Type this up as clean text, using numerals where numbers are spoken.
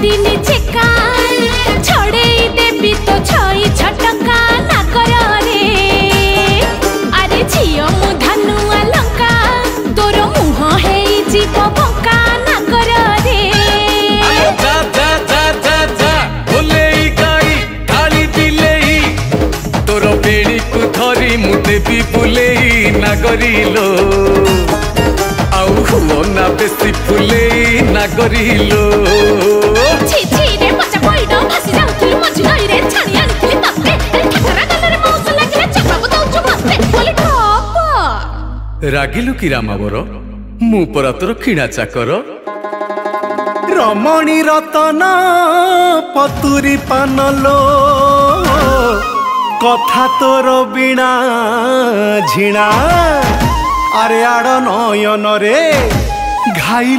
दिन चेका छड़े देवी तो छई छटका ना कर रे अरे झियो मु धनुआ लंका तोर मुह हे जीव बंका ना कर रे जा जा जा जा जा बोलेई गाई काली बिलेई तोर बेड़ी को धरी मु देवी बुलेई नागरिलो आउ हुओ ना बेसी फुलेई नागरिलो छी छी रे मचा पइडो भासी जाउथुलु मझी नई रे छाणी आनिथुली तते ए ठाकरा गलरे मौस लागिले चकराबो दउछु मते बोली ठप रागिलु की रामावर मु परा तोर किणा चाकर रमणी रतन पतुरी पानलो कथा तोर बिना झिणा अरे आड़ नयन रे घाई